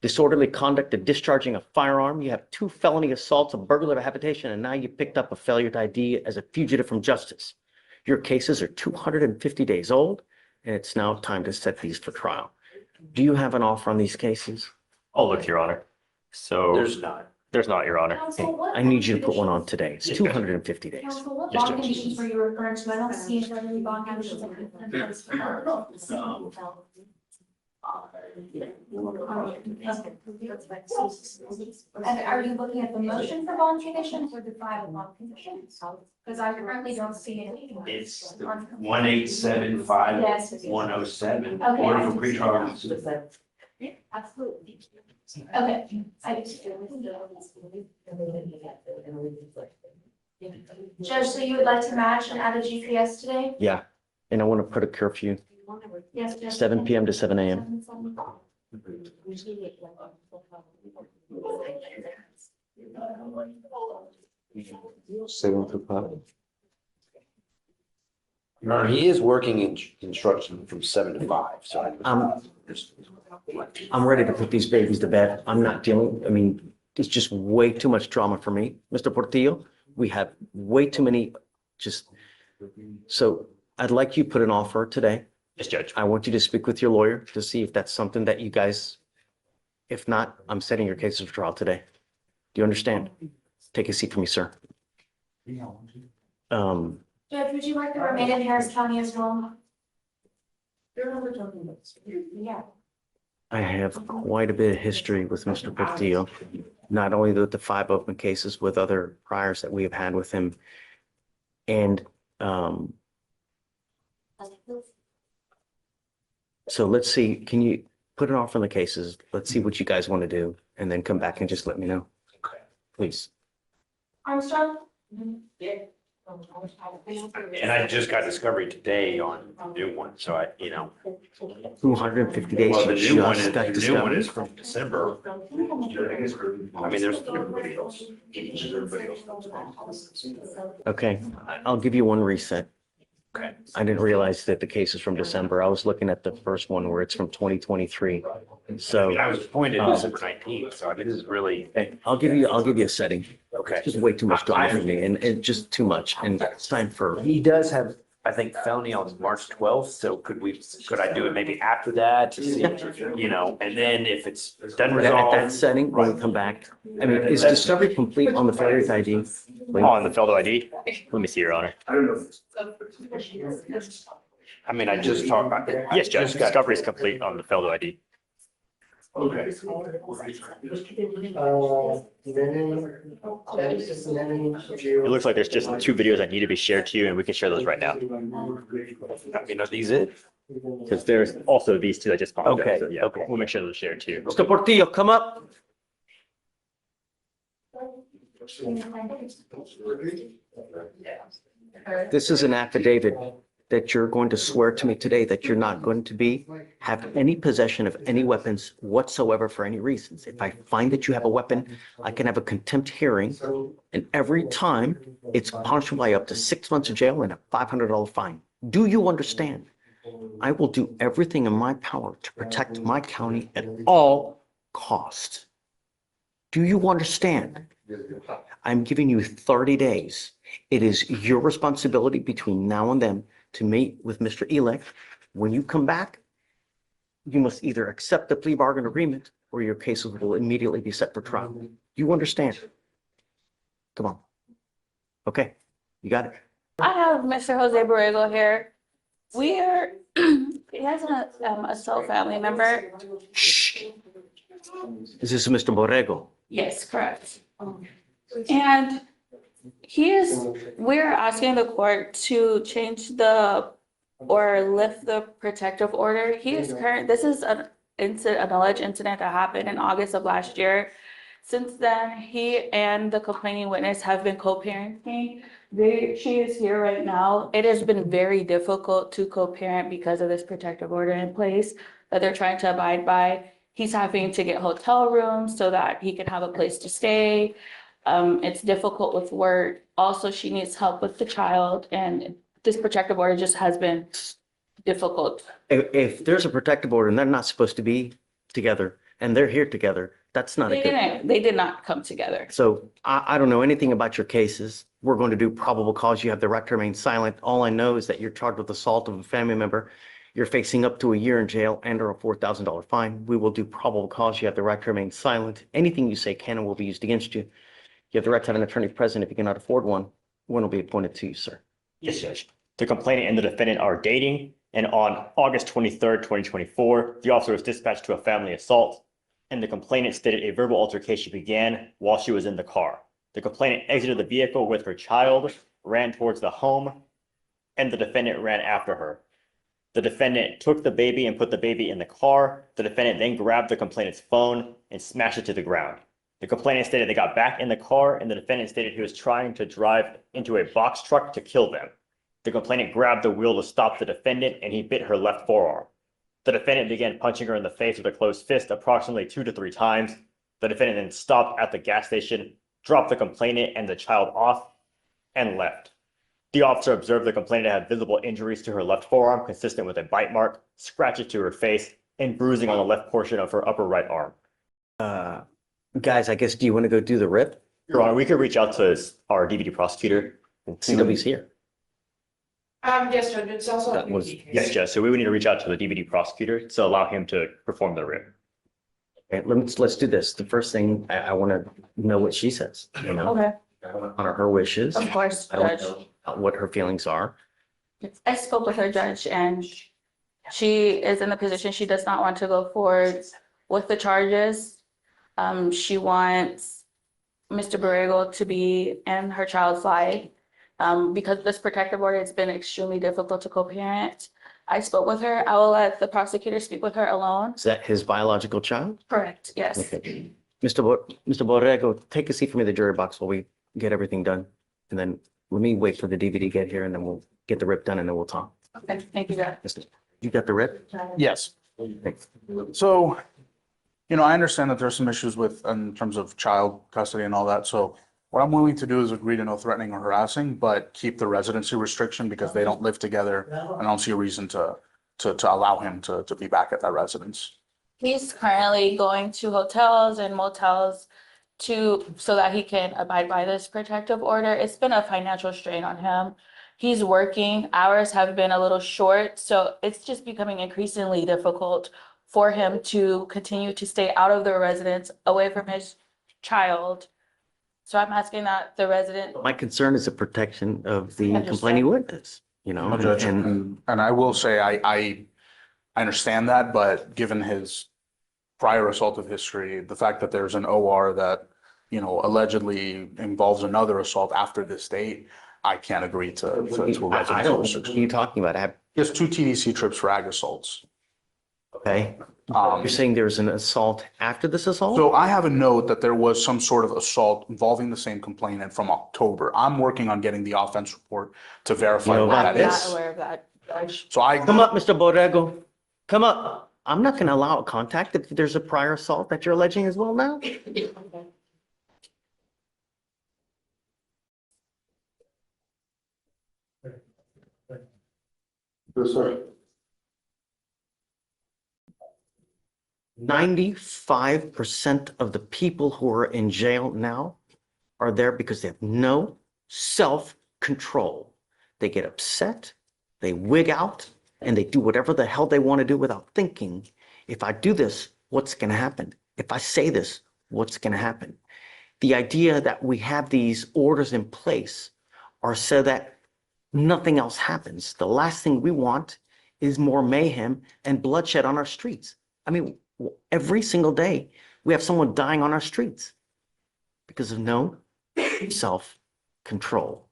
disorderly conduct, a discharging a firearm. You have 2 felony assaults, a burglary of habitation, and now you picked up a failure to ID as a fugitive from justice. Your cases are 250 days old and it's now time to set these for trial. Do you have an offer on these cases? Oh, look, Your Honor. So There's not. there's not, Your Honor. Counsel, what I need you to put one on today. It's 250 days. Counsel, what Yes, bond Judge. conditions were you referring to? I don't see any bond conditions. that have been placed for her. And are you looking at the motion for bond conditions or the file bond conditions? Because I currently don't see it. It's 1875 Yes. 107. Okay. Order for pretrial. Yeah, absolutely. Okay. Judge, so you would like to match and add a GPS today? Yeah, and I want to put a curfew, Yes, Judge. 7 p.m. to 7 a.m. Your Honor, he is working in construction from 7 to 5, so I'm ready to put these babies to bed. I'm not dealing, I mean, it's just way too much drama for me. Mr. Portillo, we have way too many, so I'd like you to put an offer today. Yes, Judge. I want you to speak with your lawyer to see if that's something that you guys, if not, I'm setting your cases for trial today. Do you understand? Take a seat for me, sir. Judge, would you like to remain in Harris County as well? Yeah. I have quite a bit of history with Mr. Portillo, not only with the 5 open cases, with other priors that we have had with him. And so let's see, can you put an offer on the cases? Let's see what you guys want to do and then come back and just let me know. Please. Armstrong? and I just got discovery today on the new one, so 250 days. well, the you new one just is, got the new discovered. one is from December. I mean, there's everybody else. Okay, I'll give you one reset. Okay. I didn't realize that the case is from December. I was looking at the first one where it's from 2023. So I was appointed December 19th, so this is really, okay, I'll give you a setting. okay. Just way too much drama for me and just too much. And it's time for, He does have I think, felony on March 12th. So could I do it maybe after that to see, you know, and then if it's done At resolved. that setting, when we come back, I mean, is discovery complete on the failure ID? On the Feldo ID? Let me see, Your Honor. I mean, I just talked about it. Yes, Judge, discovery is complete on the Feldo ID. Okay. It looks like there's just 2 videos that need to be shared to you, and we can share those right now. I mean, are these it? Because there's also these 2 that just popped up. Okay, So, yeah, okay. we'll make sure those are shared too. Mr. Portillo, come up. This is an affidavit that you're going to swear to me today that you're not going to have any possession of any weapons whatsoever for any reasons. If I find that you have a weapon, I can have a contempt hearing, and every time it's punishable by up to 6 months of jail and a $500 fine. Do you understand? I will do everything in my power to protect my county at all costs. Do you understand? I'm giving you 30 days. It is your responsibility between now and then to meet with Mr. Elek. When you come back, you must either accept the plea bargain agreement or your case will immediately be set for trial. You understand? Come on. Okay, you got it. I have Mr. Jose Borrego here. We are, he has an assault family member. Shh. Is this Mr. Borrego? Yes, correct. And we're asking the court to change or lift the protective order. This is an alleged incident that happened in August of last year. Since then, he and the complaining witness have been co-parenting. She is here right now. It has been very difficult to co-parent because of this protective order in place that they're trying to abide by. He's having to get hotel rooms so that he can have a place to stay. It's difficult with work. Also, she needs help with the child, and this protective order just has been difficult. If there's a protective order and they're not supposed to be together and they're here together, that's not a good. They did not come together. So I don't know anything about your cases. We're going to do probable cause. You have the right to remain silent. All I know is that you're charged with assault of a family member. You're facing up to a year in jail and or a $4,000 fine. We will do probable cause. You have the right to remain silent. Anything you say can and will be used against you. You have the right to have an attorney present. If you cannot afford one will be appointed to you, sir. Yes, Judge. The complainant and the defendant are dating, and on August 23rd, 2024, the officer was dispatched to a family assault, and the complainant stated a verbal altercation began while she was in the car. The complainant exited the vehicle with her child, ran towards the home, and the defendant ran after her. The defendant took the baby and put the baby in the car. The defendant then grabbed the complainant's phone and smashed it to the ground. The complainant stated they got back in the car, and the defendant stated he was trying to drive into a box truck to kill them. The complainant grabbed the wheel to stop the defendant, and he bit her left forearm. The defendant began punching her in the face with a closed fist approximately 2 to 3 times. The defendant then stopped at the gas station, dropped the complainant and the child off, and left. The officer observed the complainant had visible injuries to her left forearm consistent with a bite mark, scratches to her face, and bruising on the left portion of her upper right arm. Guys, I guess, do you want to go do the rip? Your Honor, we could reach out to our DVD prosecutor and see if he's here. Yes, Judge, it's also. That was- Yes, Judge. So we would need to reach out to the DVD prosecutor to allow him to perform the rip. Okay, let's do this. The first thing, I want to know what she says, you know, Okay, on her wishes. of course, I don't Judge. know what her feelings are. I spoke with her, Judge, and she is in the position she does not want to go forward with the charges. She wants Mr. Borrego to be in her child's life. Because of this protective order, it's been extremely difficult to co-parent. I spoke with her. I will let the prosecutor speak with her alone. Is that his biological child? Correct, yes. Okay. Mr. Borrego, take a seat for me in the jury box while we get everything done. And then let me wait for the DVD to get here and then we'll get the rip done and then we'll talk. Okay, thank you, Judge. You got the rip? Yes. Thanks. So, I understand that there's some issues in terms of child custody and all that. So what I'm willing to do is agree to no threatening or harassing, but keep the residency restriction because they don't live together. And I don't see a reason to allow him to be back at that residence. He's currently going to hotels and motels so that he can abide by this protective order. It's been a financial strain on him. he's working, hours have been a little short, so it's just becoming increasingly difficult for him to continue to stay out of the residence, away from his child. So I'm asking that the resident. My concern is the protection of the Understood. complaining witness, you know, No, Judge, and and I will say, I understand that, but given his prior assaultive history, the fact that there's an OR that, you know, allegedly involves another assault after this date, I can't agree to a I don't, what residence. are you talking about? He has 2 TDC trips for ag assaults. Okay, you're saying there's an assault after this assault? So I have a note that there was some sort of assault involving the same complainant from October. I'm working on getting the offense report to verify You know what about that I'm is. not aware of that, Judge. So I. Come up, Mr. Borrego. Come up. I'm not gonna allow a contact if there's a prior assault that you're alleging as well now. Yes, sir. 95% of the people who are in jail now are there because they have no self-control. They get upset, they wig out, and they do whatever the hell they want to do without thinking, if I do this, what's going to happen? If I say this, what's going to happen? The idea that we have these orders in place are so that nothing else happens. The last thing we want is more mayhem and bloodshed on our streets. I mean, every single day we have someone dying on our streets because of no self-control.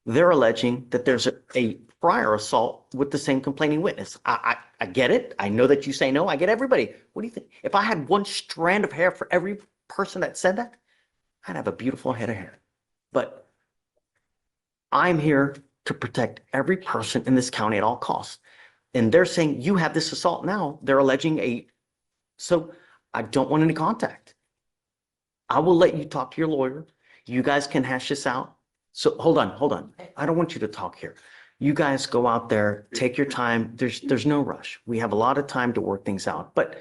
They're alleging that there's a prior assault with the same complaining witness. I get it. I know that you say no. I get everybody. What do you think? If I had one strand of hair for every person that said that, I'd have a beautiful head of hair. But I'm here to protect every person in this county at all costs. And they're saying you have this assault now. They're alleging so I don't want any contact. I will let you talk to your lawyer. You guys can hash this out. So hold on. I don't want you to talk here. You guys go out there, take your time. There's no rush. We have a lot of time to work things out. But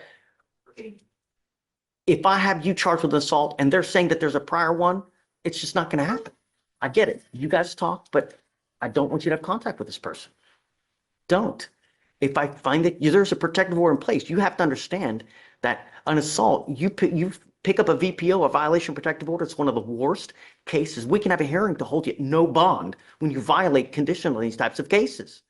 if I have you charged with assault and they're saying that there's a prior one, it's just not going to happen. I get it. You guys talk, but I don't want you to have contact with this person. Don't. If I find that there's a protective order in place, you have to understand that an assault, you pick up a VPO, a violation of protective order, it's one of the worst cases. We can have a hearing to hold you at no bond when you violate condition on these types of cases.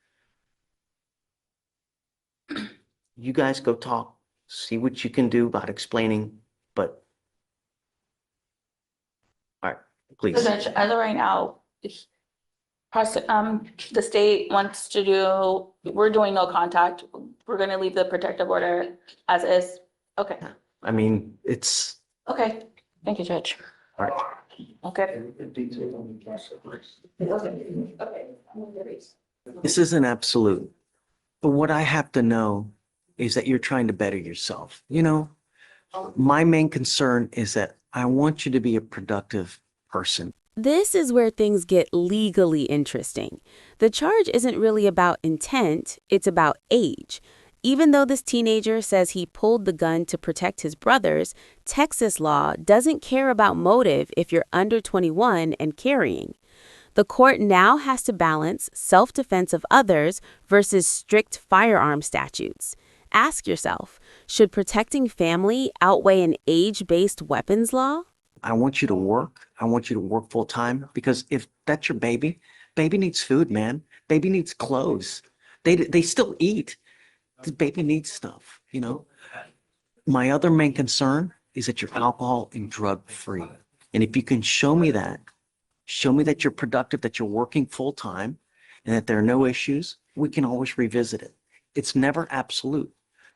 You guys go talk, see what you can do about explaining, but all right, please. So Judge, as of right now, the state wants to do, we're doing no contact. We're going to leave the protective order as is. Okay. I mean, it's Okay. Thank you, Judge. all right. Okay. This isn't absolute, but what I have to know is that you're trying to better yourself. You know, my main concern is that I want you to be a productive person. This is where things get legally interesting. The charge isn't really about intent, it's about age. Even though this teenager says he pulled the gun to protect his brothers, Texas law doesn't care about motive if you're under 21 and carrying. The court now has to balance self-defense of others versus strict firearm statutes. Ask yourself, should protecting family outweigh an age-based weapons law? I want you to work. I want you to work full time because if that's your baby, baby needs food, man. Baby needs clothes. They still eat. The baby needs stuff, you know. My other main concern is that you're alcohol and drug free. And if you can show me that you're productive, that you're working full time, and that there are no issues, we can always revisit it. It's never absolute.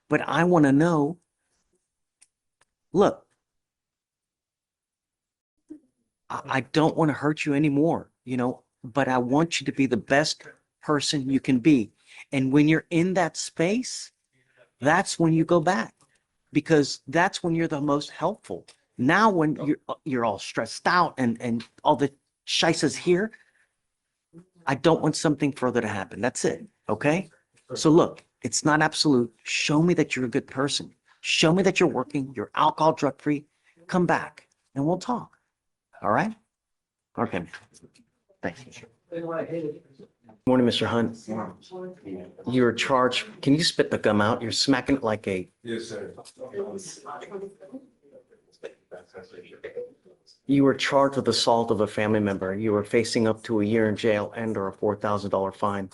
But I want to know, look, I don't want to hurt you anymore, you know, but I want you to be the best person you can be. And when you're in that space, that's when you go back, because that's when you're the most helpful. Now, when you're all stressed out and all the shice is here, I don't want something further to happen. That's it. Okay. So look, it's not absolute. Show me that you're a good person. Show me that you're working, you're alcohol, drug free. Come back and we'll talk. All right. Okay. Thanks. Morning, Mr. Hunt. You're charged, can you spit the gum out? You're smacking it like a, Yes, sir. you were charged with assault of a family member. You were facing up to a year in jail and or a $4,000 fine.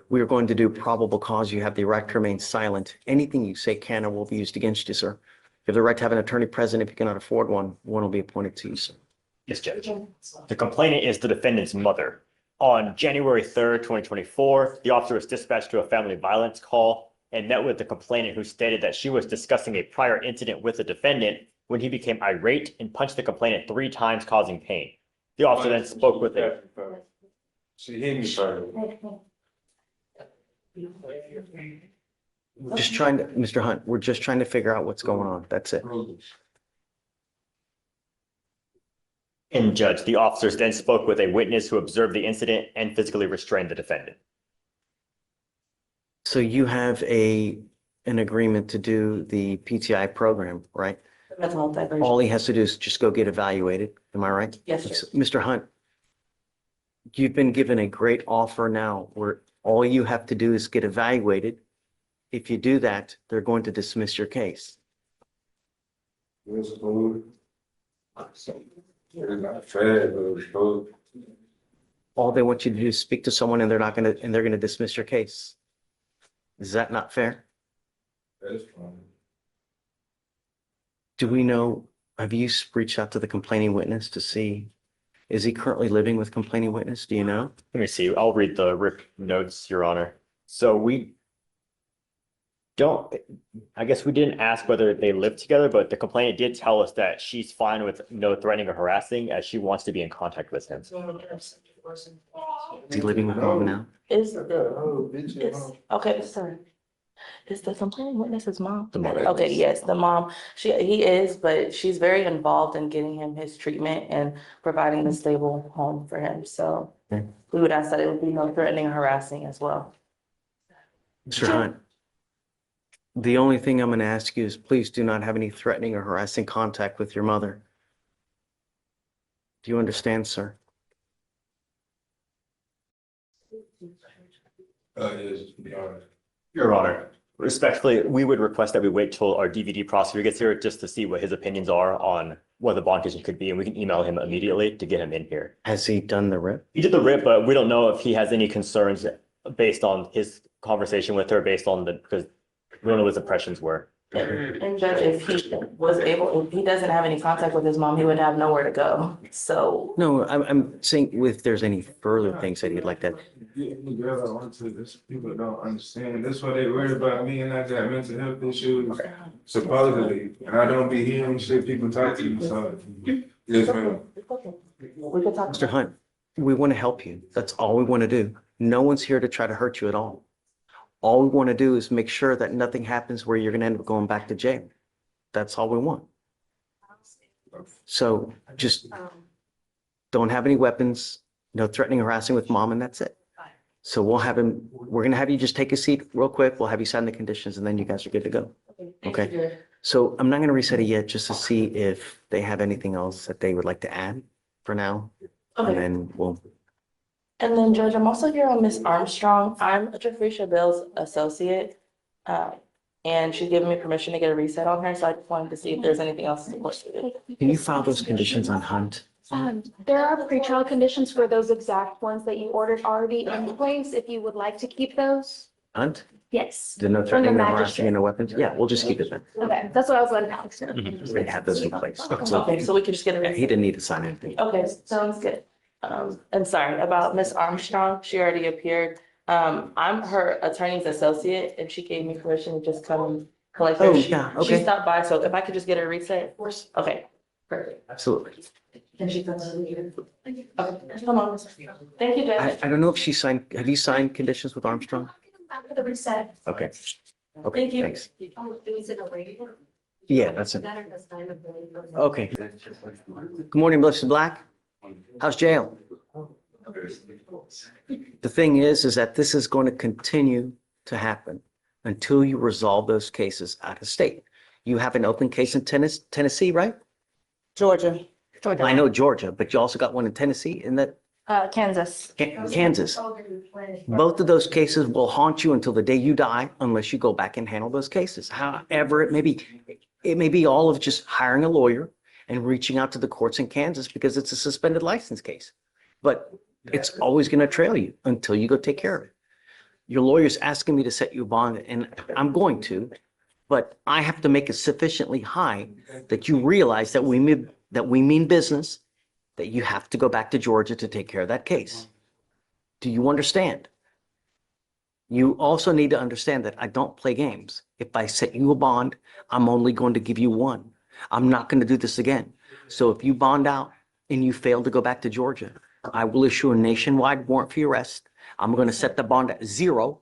We are going to do probable cause. You have the right to remain silent. Anything you say can or will be used against you, sir. You have the right to have an attorney present. If you cannot afford one, one will be appointed to you, sir. Yes, Judge. The complainant is the defendant's mother. On January 3rd, 2024, the officer was dispatched to a family violence call and met with the complainant, who stated that she was discussing a prior incident with the defendant when he became irate and punched the complainant 3 times, causing pain. The officer then spoke with him. She hit me first. Just trying to, Mr. Hunt, we're just trying to figure out what's going on. That's it. And Judge, the officers then spoke with a witness who observed the incident and physically restrained the defendant. So you have an agreement to do the PTI program, right? All he has to do is just go get evaluated. Am I right? Yes, sir. Mr. Hunt, you've been given a great offer now where all you have to do is get evaluated. If you do that, they're going to dismiss your case. All they want you to do is speak to someone and they're going to dismiss your case. Is that not fair? That's fine. Do we know, have you reached out to the complaining witness to see, is he currently living with complaining witness? Do you know? Let me see. I'll read the RIP notes, Your Honor. So we don't, I guess we didn't ask whether they live together, but the complainant did tell us that she's fine with no threatening or harassing, as she wants to be in contact with him. Is he living with mom now? Okay, sir. Is the complaining witness his mom? The mother. Okay, yes, the mom. He is, but she's very involved in getting him his treatment and providing a stable home for him. So Okay. we would ask that it would be no threatening or harassing as well. Mr. Hunt, the only thing I'm going to ask you is please do not have any threatening or harassing contact with your mother. Do you understand, sir? Yes, Your Honor, respectfully, we would request that we wait till our DVD prosecutor gets here just to see what his opinions are on what the bond condition could be, and we can email him immediately to get him in here. Has he done the RIP? He did the RIP, but we don't know if he has any concerns based on his conversation with her, based on because we don't know what his impressions were. And Judge, if he doesn't have any contact with his mom, he would have nowhere to go. So No, I'm saying if there's any further things that he'd like to. Girl, I want to, this people don't understand. That's why they worried about me and I got mental health issues, supposedly. And I don't be hearing shit people talk to me, so. Yes, ma'am. we could talk. Mr. Hunt, we want to help you. That's all we want to do. No one's here to try to hurt you at all. All we want to do is make sure that nothing happens where you're going to end up going back to jail. That's all we want. So just don't have any weapons, no threatening, harassing with mom, and that's it. So we're going to have you just take a seat real quick. We'll have you sign the conditions and then you guys are good to go. Okay. So I'm not going to reset it yet just to see if they have anything else that they would like to add for now. Okay. And then we'll. And then Judge, I'm also here on Miss Armstrong. I'm Jeffrey Bill's associate. And she's given me permission to get a reset on her, so I just wanted to see if there's anything else to do. Can you file those conditions on Hunt? There are pretrial conditions for those exact ones that you ordered already in place, if you would like to keep those. Hunt? Yes. The no threatening, no harassing, magistrate. and no weapons? Yeah, we'll just keep it then. Okay, that's what I was letting Alex know. They have those in place. Okay, so we can just get a Yeah, reset. he didn't need to sign anything. Okay, sounds good. And sorry about Miss Armstrong. She already appeared. I'm her attorney's associate and she gave me permission to just come and collect her. Oh, She- yeah, She okay. stopped by, so if I could just get her reset. Okay, perfect. Absolutely. Can she come to okay, come on. Thank you, Judge. I don't know if she signed, have you signed conditions with Armstrong? After the reset. Okay. Okay, Thank you. thanks. Oh, is it a waiver? Yeah, that's it. Okay. Good morning, Melissa Black. How's jail? The thing is that this is going to continue to happen until you resolve those cases out of state. You have an open case in Tennessee, right? Georgia. I know Georgia, but you also got one in Tennessee, isn't that Kansas. Kansas. Both of those cases will haunt you until the day you die unless you go back and handle those cases. However, it may be all of just hiring a lawyer and reaching out to the courts in Kansas because it's a suspended license case. But it's always going to trail you until you go take care of it. Your lawyer's asking me to set you a bond, and I'm going to, but I have to make it sufficiently high that you realize that we mean business, that you have to go back to Georgia to take care of that case. Do you understand? You also need to understand that I don't play games. If I set you a bond, I'm only going to give you one. I'm not going to do this again. So if you bond out and you fail to go back to Georgia, I will issue a nationwide warrant for your arrest. I'm going to set the bond at 0.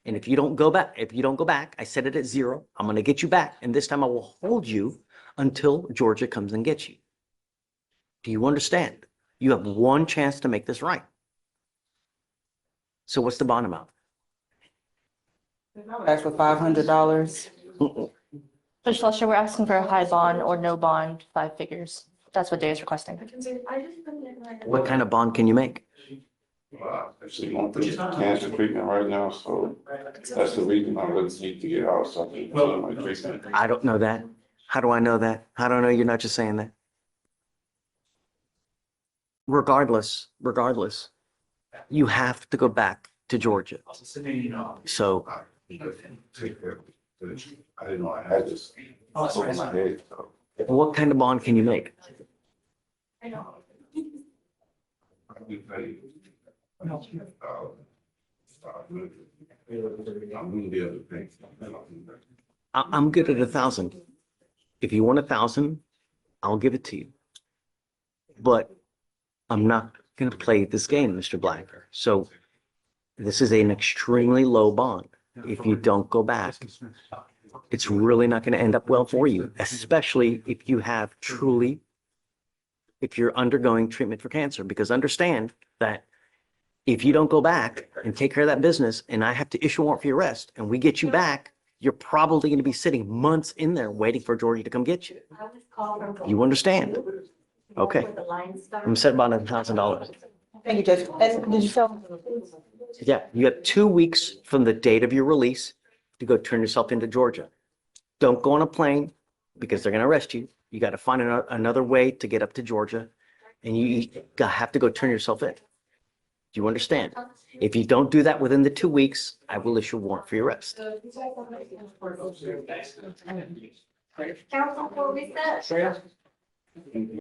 And if you don't go back, I set it at 0. I'm going to get you back. And this time I will hold you until Georgia comes and gets you. Do you understand? You have one chance to make this right. So what's the bond amount? Ask for $500. Judge Fleischer, we're asking for a high bond or no bond, 5 figures. That's what Day is requesting. What kind of bond can you make? Actually going through cancer treatment right now, so that's the reason I really need to get out, so I can do my treatment. I don't know that. How do I know that? How do I know you're not just saying that? Regardless, you have to go back to Georgia. So I didn't know I had this. Over my head, so. what kind of bond can you make? I would pay, I'm gonna be able to pay. I'm good at 1,000. If you want 1,000, I'll give it to you. But I'm not going to play this game, Mr. Black. So this is an extremely low bond. If you don't go back, it's really not going to end up well for you, especially if you have if you're undergoing treatment for cancer. Because understand that if you don't go back and take care of that business and I have to issue a warrant for your arrest and we get you back, you're probably going to be sitting months in there waiting for Georgia to come get you. You understand? Okay. I'm set about $1,000. Thank you, Judge. And did you tell? Yeah, you have 2 weeks from the date of your release to go turn yourself into Georgia. Don't go on a plane because they're going to arrest you. You got to find another way to get up to Georgia, and you have to go turn yourself in. Do you understand? If you don't do that within the 2 weeks, I will issue a warrant for your arrest. Council, before we set.